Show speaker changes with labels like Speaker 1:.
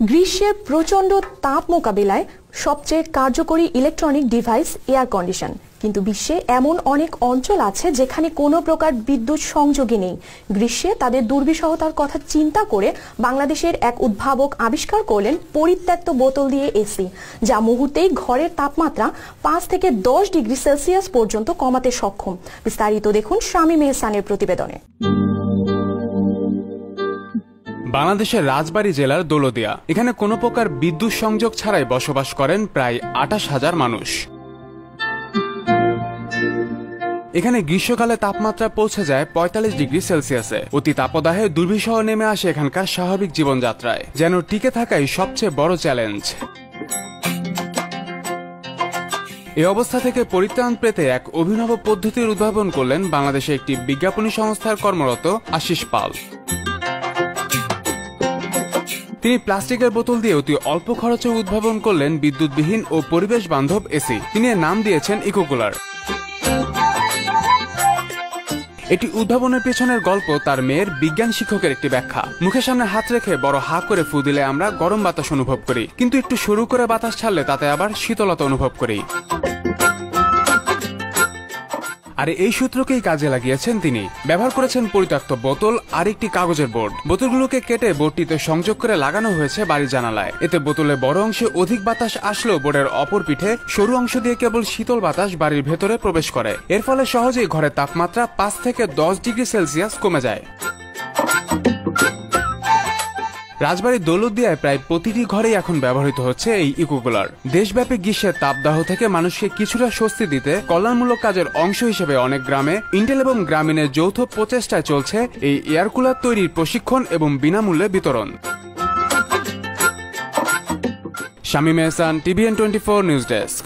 Speaker 1: গ্রীষ্মের প্রচণ্ড তাপ মোকাবিলায় সবচেয়ে কার্যকরী ইলেকট্রনিক ডিভাইস এয়ার কন্ডিশন। কিন্তু বিশ্বে এমন অনেক অঞ্চল আছে যেখানে কোনো প্রকার বিদ্যুৎ সংযোগই নেই। গ্রীষ্মে তাদের দুর্বিষহতার কথা চিন্তা করে বাংলাদেশের এক উদ্ভাবক আবিষ্কার করলেন পরিত্যক্ত বোতল দিয়ে এসি, যা মুহূর্তেই ঘরের তাপমাত্রা 5 থেকে 10 ডিগ্রি সেলসিয়াস পর্যন্ত কমাতে সক্ষম। বিস্তারিত দেখুন শামীম এহসানের প্রতিবেদনে।
Speaker 2: বাংলাদেশের রাজবাড়ী জেলার দৌলতদিয়া, এখানে কোনো প্রকার বিদ্যুৎ সংযোগ ছাড়াই বসবাস করেন প্রায় 28,000 মানুষ। এখানে গ্রীষ্মকালে তাপমাত্রা পৌঁছে যায় 45 ডিগ্রি সেলসিয়াসে। অতি তাপদাহে দুর্বিষহ নেমে আসে এখানকার স্বাভাবিক জীবনযাত্রায়, যেন টিকে থাকাই সবচেয়ে বড় চ্যালেঞ্জ। এই অবস্থা থেকে পরিত্রাণ পেতে এক অভিনব পদ্ধতির উদ্ভাবন করলেন বাংলাদেশের একটি বিজ্ঞাপনী সংস্থার কর্মরত আশিস পাল। তিনি প্লাস্টিকের বোতল দিয়ে অতি অল্প খরচে উদ্ভাবন করলেন বিদ্যুৎবিহীন ও পরিবেশ বান্ধব এসি। তিনি এর নাম দিয়েছেন ইকোকুলার। এটি উদ্ভাবনের পেছনের গল্প তার মেয়ের বিজ্ঞান শিক্ষকের একটি ব্যাখ্যা। মুখের সামনে হাত রেখে বড় হা করে ফু দিলে আমরা গরম বাতাস অনুভব করি, কিন্তু একটু শুরু করে বাতাস ছাড়লে তাতে আবার শীতলতা অনুভব করি। আর এই সূত্রকেই কাজে লাগিয়েছেন তিনি। ব্যবহার করেছেন পরিত্যক্ত বোতল আর একটি কাগজের বোর্ড। বোতলগুলোকে কেটে বোর্ডটিতে সংযোগ করে লাগানো হয়েছে বাড়ির জানালায়। এতে বোতলে বড় অংশে অধিক বাতাস আসলেও বোর্ডের অপর পিঠে সরু অংশ দিয়ে কেবল শীতল বাতাস বাড়ির ভেতরে প্রবেশ করে। এর ফলে সহজেই ঘরের তাপমাত্রা 5 থেকে 10 ডিগ্রি সেলসিয়াস কমে যায়। রাজবাড়ীর দৌলতদিয়ায় প্রায় প্রতিটি ঘরেই এখন ব্যবহৃত হচ্ছে এই ইকোকুলার। দেশব্যাপী গ্রীষ্মের তাপদাহ থেকে মানুষকে কিছুটা স্বস্তি দিতে কল্যাণমূলক কাজের অংশ হিসেবে অনেক গ্রামে ইন্টেল এবং গ্রামীণের যৌথ প্রচেষ্টায় চলছে এই এয়ার কুলার তৈরির প্রশিক্ষণ এবং বিনামূল্যে বিতরণ। শামীম এহসান, TVN24 নিউজ ডেস্ক।